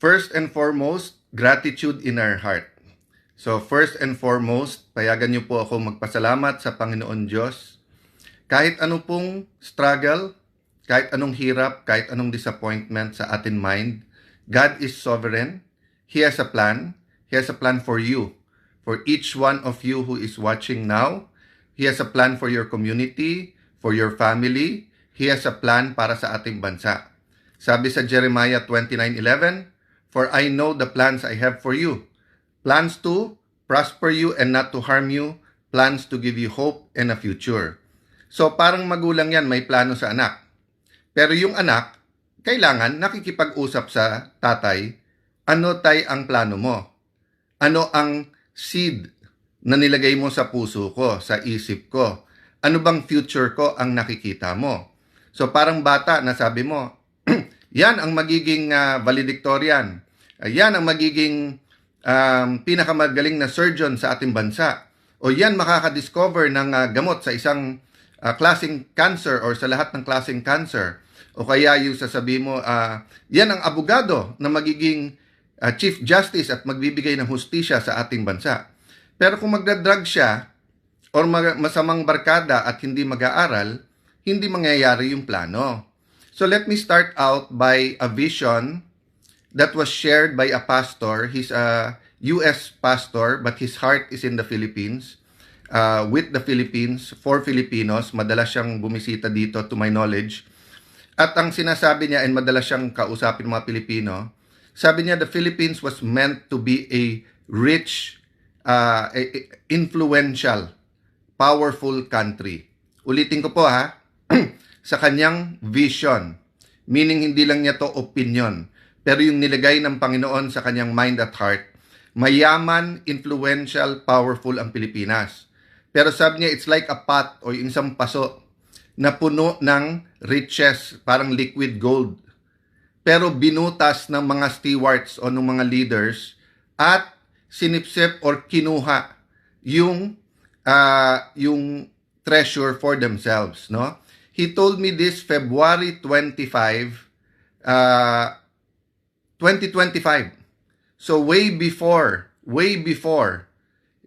First and foremost, gratitude in our heart. So first and foremost, payagan niyo po ako magpasalamat sa Panginoon Diyos. Kahit ano pong struggle, kahit anong hirap, kahit anong disappointment sa ating mind, God is sovereign. He has a plan. He has a plan for you. For each one of you who is watching now, He has a plan for your community, for your family. He has a plan para sa ating bansa. Sabi sa Jeremiah 29:11, "For I know the plans I have for you. Plans to prosper you and not to harm you. Plans to give you hope and a future." So parang magulang yan, may plano sa anak. Pero yung anak, kailangan nakikipag-usap sa tatay, ano tay ang plano mo? Ano ang seed na nilagay mo sa puso ko, sa isip ko? Ano bang future ko ang nakikita mo? So parang bata na sabi mo, yan ang magiging valedictorian. Yan ang magiging pinakamagaling na surgeon sa ating bansa. O yan makaka-discover ng gamot sa isang klaseng cancer or sa lahat ng klaseng cancer. O kaya yung sasabihin mo, yan ang abogado na magiging Chief Justice at magbibigay ng hustisya sa ating bansa. Pero kung magdadrug siya or masamang barkada at hindi mag-aaral, hindi mangyayari yung plano. So let me start out by a vision that was shared by a pastor. He's a U.S. pastor, but his heart is in the Philippines. With the Philippines, for Filipinos. Madalas siyang bumisita dito to my knowledge. At ang sinasabi niya, and madalas siyang kausapin mga Pilipino, sabi niya, the Philippines was meant to be a rich, influential, powerful country. Ulitin ko po ha, sa kanyang vision. Meaning hindi lang niya to opinion, pero yung nilagay ng Panginoon sa kanyang mind at heart, mayaman, influential, powerful ang Pilipinas. Pero sabi niya, it's like a pot o yung isang paso na puno ng riches, parang liquid gold. Pero binutas ng mga stewards o ng mga leaders at sinipsip or kinuha yung treasure for themselves, no? He told me this February 25, 2025. So way before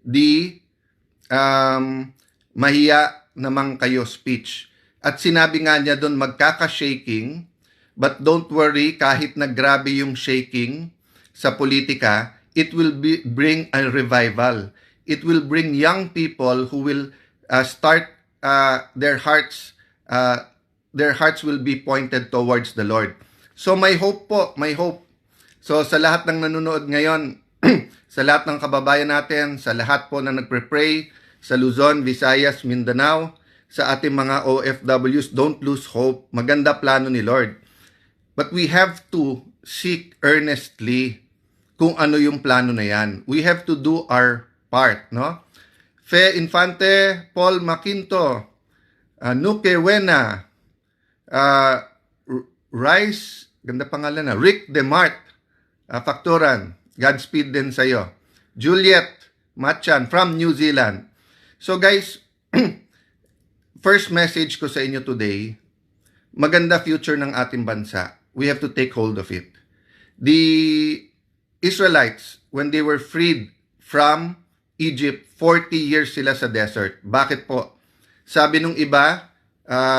the mahiya namang kayo speech. At sinabi nga niya doon, magkaka-shaking, but don't worry, kahit na grabe yung shaking sa politika, it will bring a revival. It will bring young people who will start their hearts will be pointed towards the Lord. So may hope po, may hope. So sa lahat ng nanonood ngayon, sa lahat ng kababayan natin, sa lahat po na nagpre-pray, sa Luzon, Visayas, Mindanao, sa ating mga OFWs, don't lose hope. Maganda plano ni Lord. But we have to seek earnestly kung ano yung plano na yan. We have to do our part, no? Fe Infante, Paul Maquinto, Nuke Wena, Rice, ganda pangalan na, Rick Demart, Factoran, Godspeed din sa'yo. Juliet Machan from New Zealand. So guys, first message ko sa inyo today, maganda future ng ating bansa. We have to take hold of it. The Israelites, when they were freed from Egypt, 40 years sila sa desert. Bakit po? Sabi nung iba,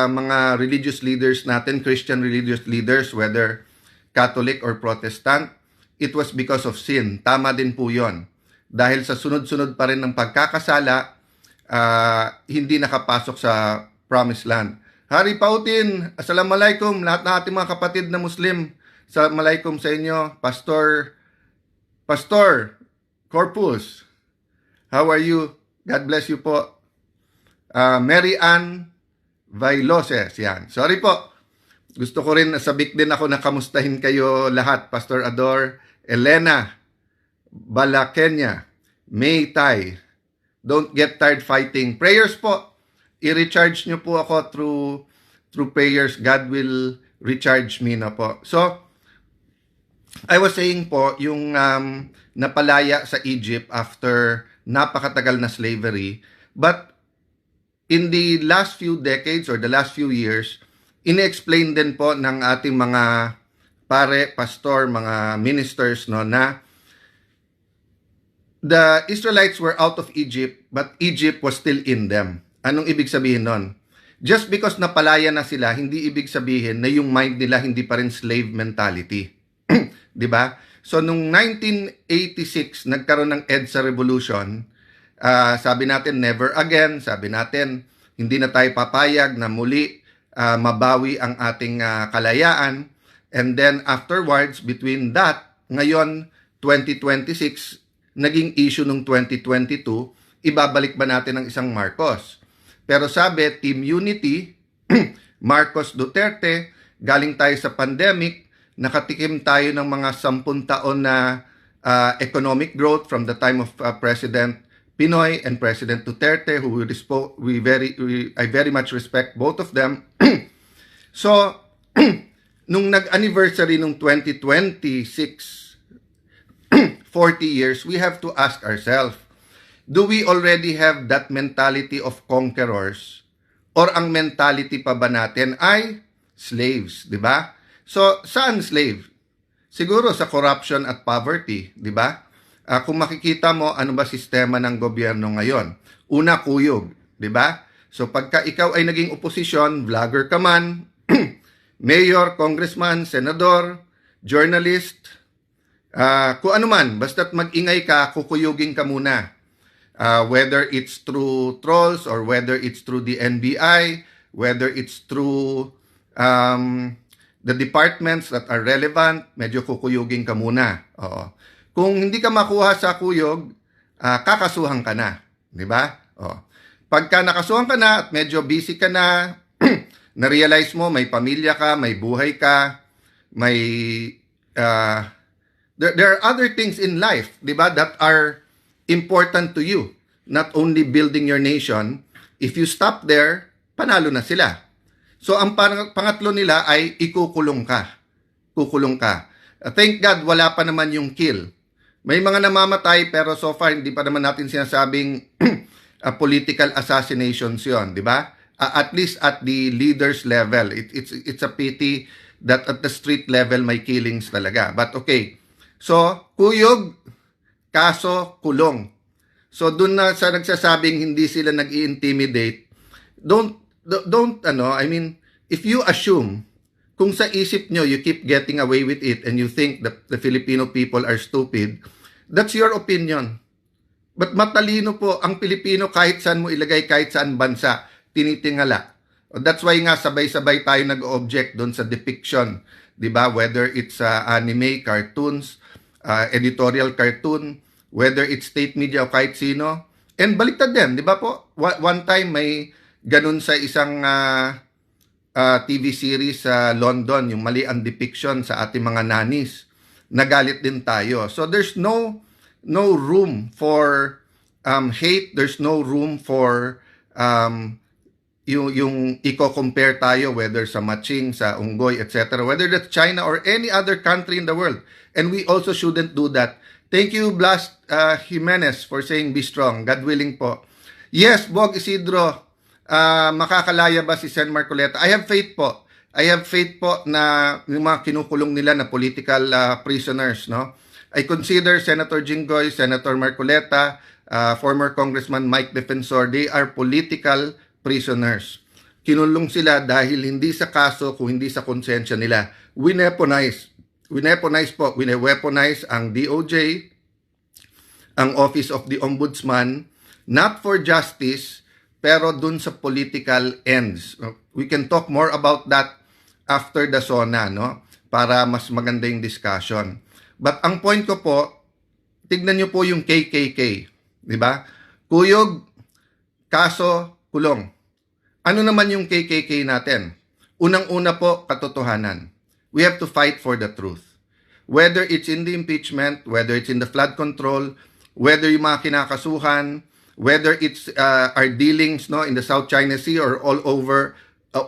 mga religious leaders natin, Christian religious leaders, whether Catholic or Protestant, it was because of sin. Tama din po yon. Dahil sa sunod-sunod pa rin ng pagkakasala, hindi nakapasok sa Promised Land. Hari Pautin, Assalamualaikum, lahat ng ating mga kapatid na Muslim. Assalamualaikum sa inyo, Pastor Corpus. How are you? God bless you po. Mary Ann Vailoses, yan. Sorry po. Gusto ko rin, sabik din ako na kamustahin kayo lahat. Pastor Ador, Elena Balakenya, May Tai. Don't get tired fighting. Prayers po. I-recharge nyo po ako through prayers. God will recharge me na po. So, I was saying po, yung napalaya sa Egypt after napakatagal na slavery. But in the last few decades or the last few years, ine-explain din po ng ating mga pare, pastor, mga ministers, no, na the Israelites were out of Egypt, but Egypt was still in them. Anong ibig sabihin nun? Just because napalaya na sila, hindi ibig sabihin na yung mind nila hindi pa rin slave mentality. 'Di ba? So nung 1986 nagkaroon ng EDSA revolution, sabi natin never again, sabi natin hindi na tayo papayag na muli mabawi ang ating kalayaan. And then afterwards, between that, ngayon 2026 naging issue nung 2022, ibabalik ba natin ang isang Marcos? Pero sabi, Team Unity, Marcos Duterte, galing tayo sa pandemic, nakatikim tayo ng mga 10 taon na economic growth from the time of President Pinoy and President Duterte, who I very much respect both of them. So, nung nag-anniversary nung 2026, 40 years, we have to ask ourselves, do we already have that mentality of conquerors? Or ang mentality pa ba natin ay slaves, di ba? So, saan slave? Siguro sa corruption at poverty, di ba? Kung makikita mo, ano ba sistema ng gobyerno ngayon? Una, kuyog, di ba? So, pagka ikaw ay naging oposisyon, vlogger ka man, mayor, congressman, senador, journalist, kung ano man, basta't mag-ingay ka, kukuyugin ka muna. Whether it's through trolls or whether it's through the NBI, whether it's through the departments that are relevant, medyo kukuyugin ka muna. Oo. Kung hindi ka makuha sa kuyog, kakasuhan ka na. Di ba? Oo. Pagka nakasuhan ka na at medyo busy ka na, na-realize mo may pamilya ka, may buhay ka, may there are other things in life, di ba, that are important to you. Not only building your nation, if you stop there, panalo na sila. So ang pangatlo nila ay ikukulong ka. Kukulong ka. Thank God wala pa naman yung kill. May mga namamatay pero so far hindi pa naman natin sinasabing political assassinations 'yon, di ba? At least at the leaders level. It's a pity that at the street level may killings talaga. But okay. So, kuyog, kaso kulong. So doon na sa nagsasabing hindi sila nag-i-intimidate, if you assume kung sa isip nyo you keep getting away with it and you think that the Filipino people are stupid, that's your opinion. But matalino po ang Pilipino kahit saan mo ilagay, kahit saan bansa, tinitingala. That's why nga sabay-sabay tayo nag-object doon sa depiction, 'di ba? Whether it's anime, cartoons, editorial cartoon, whether it's state media o kahit sino. And baliktad din, di ba po? One time may ganun sa isang TV series sa London, yung mali ang depiction sa ating mga nanis. Nagalit din tayo. So there's no room for hate, there's no room for yung i-compare tayo whether sa Matching, sa Unggoy, etc. Whether that's China or any other country in the world. And we also shouldn't do that. Thank you, Blas Jimenez, for saying be strong. God willing po. Yes, Bog Isidro, makakalaya ba si Sen Marcoleta? I have faith po. I have faith po na yung mga kinukulong nila na political prisoners, no? I consider Senator Jinggoy, Senator Marcoleta, former Congressman Mike Defensor, they are political prisoners. Kinulong sila dahil hindi sa kaso, kung hindi sa konsensya nila. Weaponize ang DOJ, ang Office of the Ombudsman, not for justice, pero dun sa political ends. We can talk more about that after the SONA, no? Para mas maganda yung discussion. But ang point ko po, tignan nyo po yung KKK, di ba? Kuyog, kaso, kulong. Ano naman yung KKK natin? Unang-una po, katotohanan. We have to fight for the truth. Whether it's in the impeachment, whether it's in the flood control, whether yung mga kinakasuhan, whether it's our dealings, no, in the South China Sea or all over,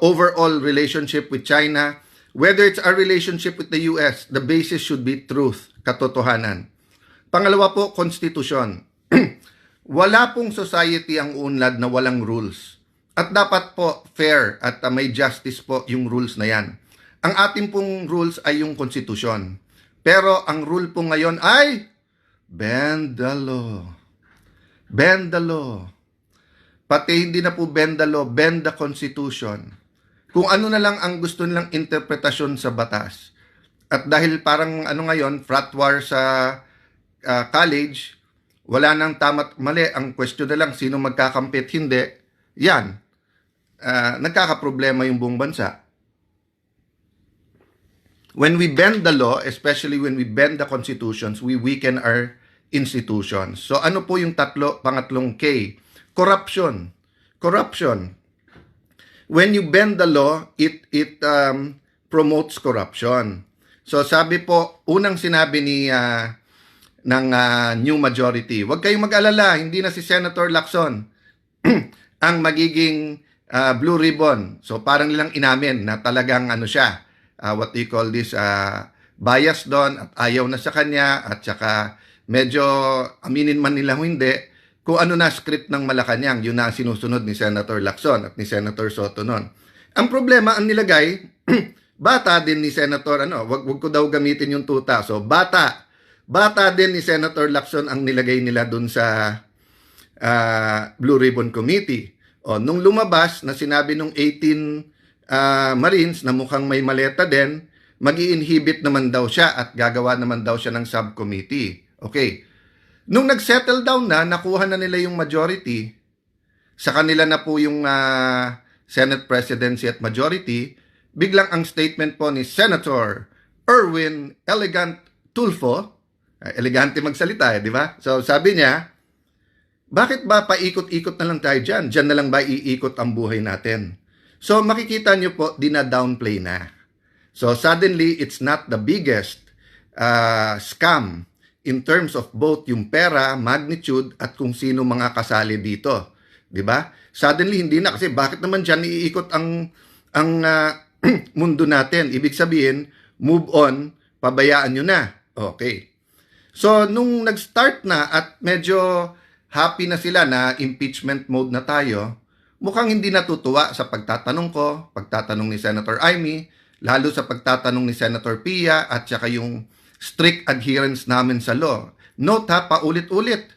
overall relationship with China, whether it's our relationship with the US, the basis should be truth, katotohanan. Pangalawa po, konstitusyon. Wala pong society ang unlad na walang rules. At dapat po fair at may justice po yung rules na yan. Ang ating pong rules ay yung konstitusyon. Pero ang rule po ngayon ay bend the law. Bend the law. Pati hindi na po bend the law, bend the constitution. Kung ano na lang ang gusto nilang interpretasyon sa batas. At dahil parang ngayon, frat war sa college, wala nang tama't mali. Ang question na lang, sino magkakampit, hindi. Yan. Nagkakaproblema yung buong bansa. When we bend the law, especially when we bend the constitutions, we weaken our institutions. So ano po yung pangatlong K? Corruption. Corruption. When you bend the law, it promotes corruption. So sabi po, unang sinabi ng new majority, huwag kayong mag-alala, hindi na si Senator Lacson ang magiging blue ribbon. So parang nilang inamin na talagang siya, what do you call this, bias doon at ayaw na sa kanya at saka medyo aminin man nila hindi, kung ano na script ng Malacanang, yun na ang sinusunod ni Senator Lacson at ni Senator Soto noon. Ang problema, ang nilagay, bata din ni Senator, wag ko daw gamitin yung tuta. So, bata din ni Senator Lacson ang nilagay nila dun sa Blue Ribbon Committee. O, nung lumabas na sinabi nung 18 Marines na mukhang may maleta din, mag-i-inhibit naman daw siya at gagawa naman daw siya ng subcommittee. Okay. Nung nag-settle down na, nakuha na nila yung majority, sa kanila na po yung Senate presidency at majority, biglang ang statement po ni Senator Erwin Elegant Tulfo, elegante magsalita di ba? So sabi niya, bakit ba paikot-ikot na lang tayo dyan? Dyan na lang ba iikot ang buhay natin? So makikita nyo po, dina-downplay na. So suddenly, it's not the biggest scam in terms of both yung pera, magnitude, at kung sino mga kasali dito. Di ba? Suddenly, hindi na. Kasi bakit naman dyan iikot ang mundo natin? Ibig sabihin, move on, pabayaan nyo na. Okay. So, nung nag-start na at medyo happy na sila na impeachment mode na tayo, mukhang hindi natutuwa sa pagtatanong ko, pagtatanong ni Senator Amy, lalo sa pagtatanong ni Senator Pia, at saka yung strict adherence namin sa law. Note ha, paulit-ulit.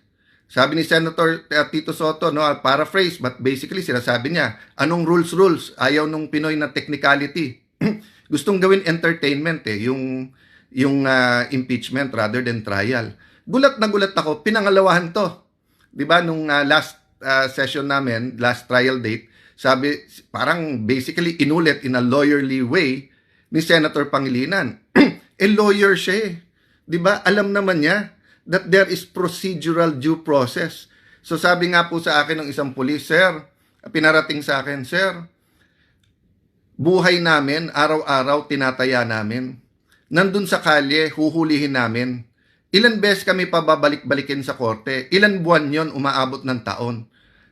Sabi ni Senator Tito Soto, paraphrase, but basically sinasabi niya, anong rules? Ayaw nung Pinoy na technicality. Gustong gawin entertainment yung impeachment rather than trial. Gulat na gulat ako, pinangalawahan to. 'Di ba nung last session namin, last trial date, sabi parang basically inulit in a lawyerly way ni Senator Pangilinan. Lawyer siya eh. 'Di ba? Alam naman niya that there is procedural due process. So sabi nga po sa akin ng isang pulis, sir, pinarating sa akin, sir, buhay namin, araw-araw tinataya namin. Nandun sa kalye, huhulihin namin. Ilan beses kami pababalik-balikin sa korte. Ilan buwan yon, umaabot ng taon.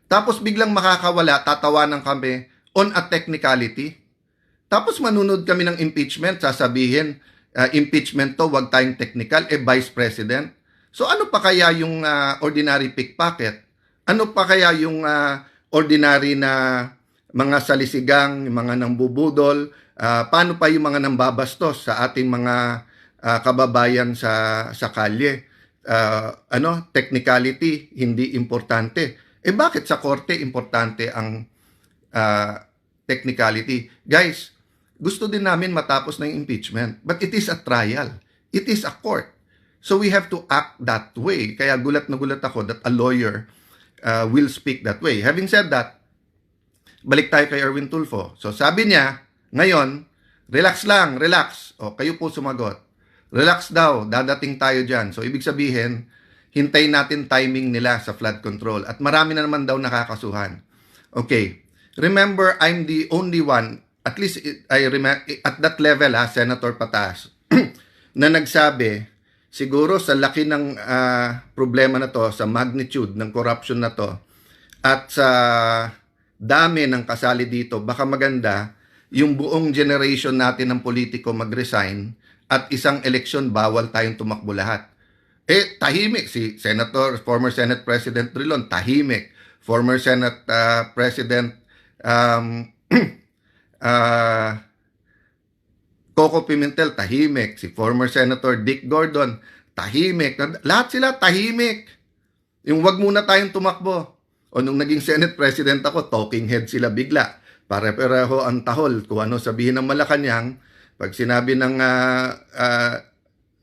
Tapos biglang makakawala, tatawanan kami on a technicality. Tapos manunod kami ng impeachment, sasabihin, impeachment to, wag tayong technical, Vice President. So ano pa kaya yung ordinary pickpocket? Ano pa kaya yung ordinary na mga salisigang, mga nambubudol? Paano pa yung mga nambabastos sa ating mga kababayan sa kalye? Technicality, hindi importante. Bakit sa korte importante ang technicality? Guys, gusto din namin matapos na yung impeachment. But it is a trial. It is a court. So we have to act that way. Kaya gulat na gulat ako that a lawyer will speak that way. Having said that, balik tayo kay Erwin Tulfo. So sabi niya, ngayon, relax lang, relax. O, kayo po sumagot. Relax daw, dadating tayo dyan. So ibig sabihin, hintayin natin timing nila sa flood control. At marami na naman daw nakakasuhan. Okay. Remember, I'm the only one, at least I remember, at that level, Senator Patas, na nagsabi, siguro sa laki ng problema na to, sa magnitude ng corruption na to, at sa dami ng kasali dito, baka maganda yung buong generation natin ng politiko mag-resign at isang eleksyon bawal tayong tumakbo lahat. Tahimik si former Senate President Trilon, tahimik. Former Senate President Coco Pimentel, tahimik. Si former Senator Dick Gordon, tahimik. Lahat sila tahimik. Yung wag muna tayong tumakbo. O nung naging Senate President ako, talking head sila bigla. Pare-pareho ang tahol. Kung ano sabihin ng Malacanang, pag sinabi ng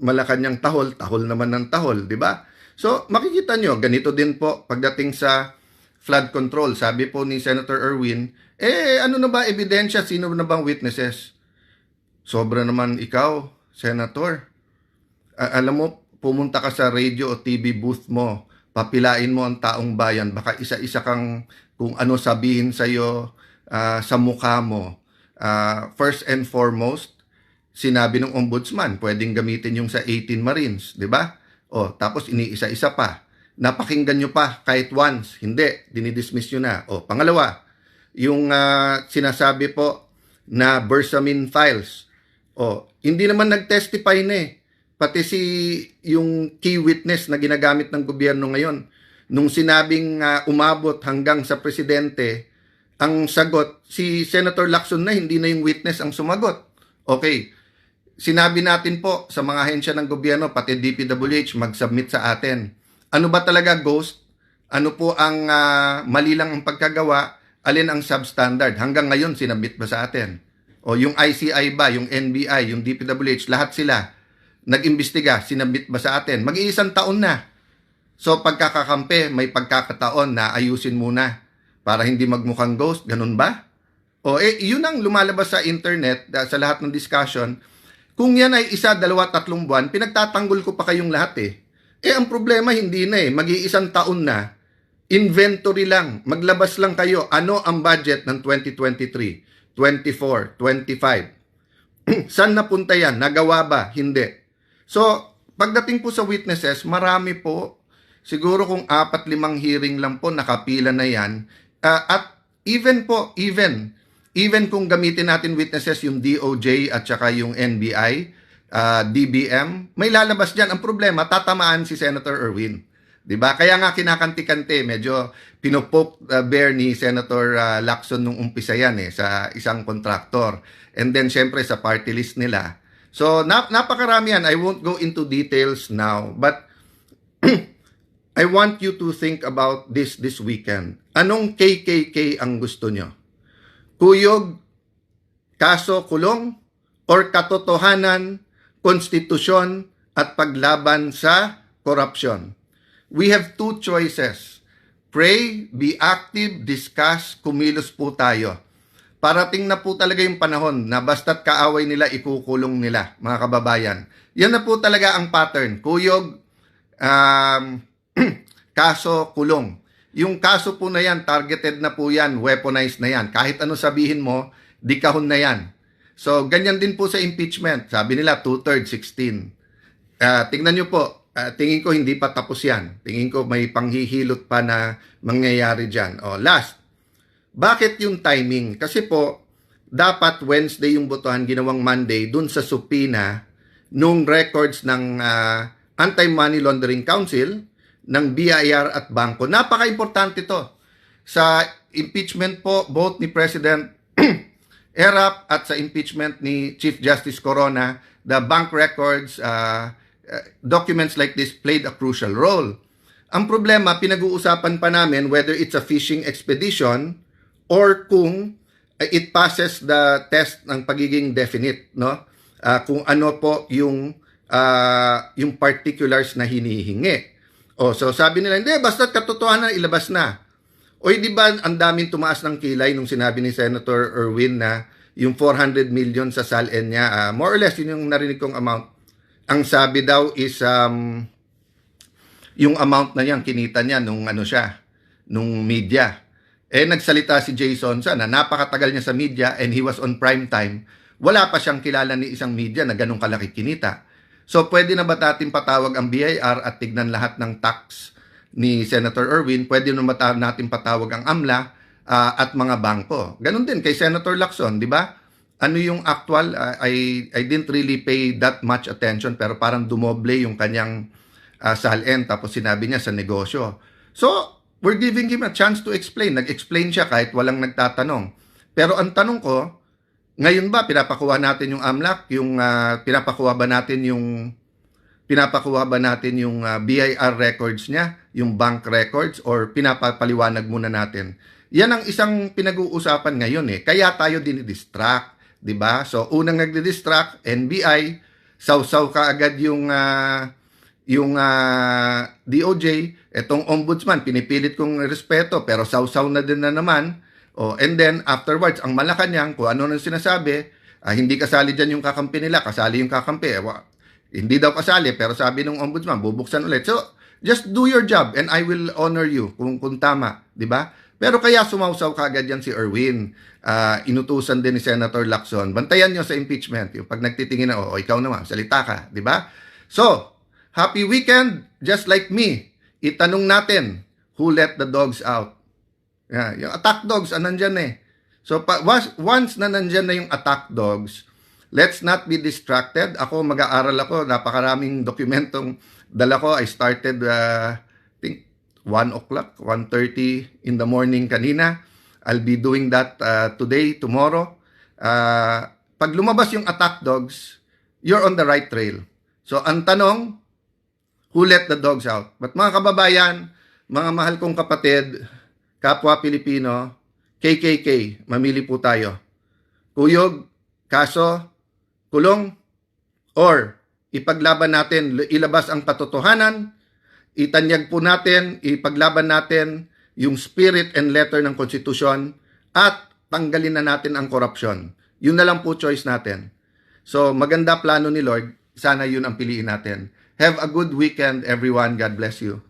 Malacanang tahol, tahol naman ng tahol, di ba? So, makikita nyo, ganito din po pagdating sa flood control. Sabi po ni Senator Erwin, ano na ba ebidensya? Sino na bang witnesses? Sobra naman ikaw, Senator. Alam mo, pumunta ka sa radio o TV booth mo, papilain mo ang taong bayan, baka isa-isa kang kung ano sabihin sa'yo sa mukha mo. First and foremost, sinabi ng ombudsman, pwedeng gamitin yung sa 18 Marines, di ba? O, tapos iniisa-isa pa. Napakinggan nyo pa kahit once. Hindi, dinidismiss nyo na. O, pangalawa, yung sinasabi po na Bersamin files. O, hindi naman nag-testify na eh. Pati yung key witness na ginagamit ng gobyerno ngayon, nung sinabing umabot hanggang sa presidente, ang sagot, si Senator Lacson na, hindi na yung witness ang sumagot. Okay, sinabi natin po sa mga ahensya ng gobyerno, pati DPWH, mag-submit sa atin. Ano ba talaga ghost? Ano po ang mali lang ang pagkagawa? Alin ang substandard? Hanggang ngayon, sinabit ba sa atin? O yung ICI ba, yung NBI, yung DPWH, lahat sila nag-imbestiga, sinabit ba sa atin? Mag-iisang taon na. So pagkakakampi, may pagkakataon na ayusin muna para hindi magmukhang ghost, ganun ba? O yun ang lumalabas sa internet, sa lahat ng discussion. Kung yan ay 1, 2, 3 buwan, pinagtatanggol ko pa kayong lahat eh. Ang problema hindi na eh, mag-iisang taon na, inventory lang, maglabas lang kayo, ano ang budget ng 2023, 24, 25. Saan napunta yan? Nagawa ba? Hindi. So, pagdating po sa witnesses, marami po, siguro kung 4-5 hearing lang po, nakapila na yan. At even kung gamitin natin witnesses yung DOJ at saka yung NBI, DBM, may lalabas dyan. Ang problema, tatamaan si Senator Erwin. Diba? Kaya nga kinakanti-kante, medyo pinopoke bear ni Senator Lacson nung umpisa yan sa isang kontraktor. And then, syempre, sa party list nila. So, napakarami yan. I won't go into details now. But, I want you to think about this weekend. Anong KKK ang gusto nyo? Kuyog, kaso kulong, or katotohanan, konstitusyon, at paglaban sa korupsyon? We have 2 choices. Pray, be active, discuss, kumilos po tayo. Parating na po talaga yung panahon na basta't kaaway nila, ikukulong nila, mga kababayan. Yan na po talaga ang pattern. Kuyog, kaso, kulong. Yung kaso po na yan, targeted na po yan, weaponized na yan. Kahit ano sabihin mo, di kahon na yan. So, ganyan din po sa impeachment. Sabi nila, 2/3, 16. Tingnan nyo po, tingin ko hindi pa tapos yan. Tingin ko may panghihilot pa na mangyayari dyan. Last, bakit yung timing? Kasi po, dapat Wednesday yung botohan, ginawang Monday, dun sa subpoena nung records ng Anti-Money Laundering Council, ng BIR at bangko. Napaka-importante to. Sa impeachment po, both ni President Erap at sa impeachment ni Chief Justice Corona, the bank records, documents like this played a crucial role. Ang problema, pinag-uusapan pa namin whether it's a fishing expedition or kung it passes the test ng pagiging definite, no? Kung ano po yung particulars na hinihingi. So sabi nila, hindi, basta't katotohanan, ilabas na. Di ba ang daming tumaas ng kilay nung sinabi ni Senator Erwin na yung 400 million sa SALN niya, more or less, yun yung narinig kong amount. Ang sabi daw is, yung amount na yan, kinita niya nung media. Nagsalita si Jason na napakatagal niya sa media and he was on prime time. Wala pa siyang kilala ni isang media na ganun kalaki kinita. So, pwede na ba natin patawag ang BIR at tignan lahat ng tax ni Senator Erwin? Pwede na ba natin patawag ang AMLA at mga bangko? Ganun din kay Senator Lacson, di ba? Ano yung actual? I didn't really pay that much attention pero parang dumoble yung kanyang SALN tapos sinabi niya sa negosyo. So, we're giving him a chance to explain. Nag-explain siya kahit walang nagtatanong. Pero ang tanong ko, Ngayon ba pinapakuha natin yung AMLAC, yung pinapakuha ba natin yung BIR records niya, yung bank records, or pinapapaliwanag muna natin? Yan ang isang pinag-uusapan ngayon eh. Kaya tayo dinidistract, di ba? So, unang nagdi-distract, NBI, sausaw ka agad yung DOJ, etong ombudsman, pinipilit kong respeto, pero sausaw na din na naman. And then, afterwards, ang Malacanang, kung ano nang sinasabi, hindi kasali dyan yung kakampi nila, kasali yung kakampi. Hindi daw kasali, pero sabi ng ombudsman, bubuksan ulit. So, just do your job and I will honor you kung tama, di ba? Pero kaya sumausaw kagad yan si Erwin. Inutusan din ni Senator Lacson. Bantayan nyo sa impeachment. Yung pag nagtitingin na, ikaw naman, salita ka, di ba? So, happy weekend, just like me. Itanong natin, who let the dogs out? Yung attack dogs, nandyan eh. So, once na nandyan na yung attack dogs, let's not be distracted. Ako, mag-aaral ako. Napakaraming dokumentong dala ko. I started, I think, 1 o'clock, 1:30 in the morning kanina. I'll be doing that today, tomorrow. Pag lumabas yung attack dogs, you're on the right trail. So, ang tanong, who let the dogs out? But mga kababayan, mga mahal kong kapatid, kapwa Pilipino, KKK, mamili po tayo. Kuyog, kaso, kulong, or ipaglaban natin, ilabas ang katotohanan, itanyag po natin, ipaglaban natin yung spirit and letter ng konstitusyon at tanggalin na natin ang korupsyon. Yun na lang po choice natin. So maganda plano ni Lord, sana yun ang piliin natin. Have a good weekend everyone. God bless you.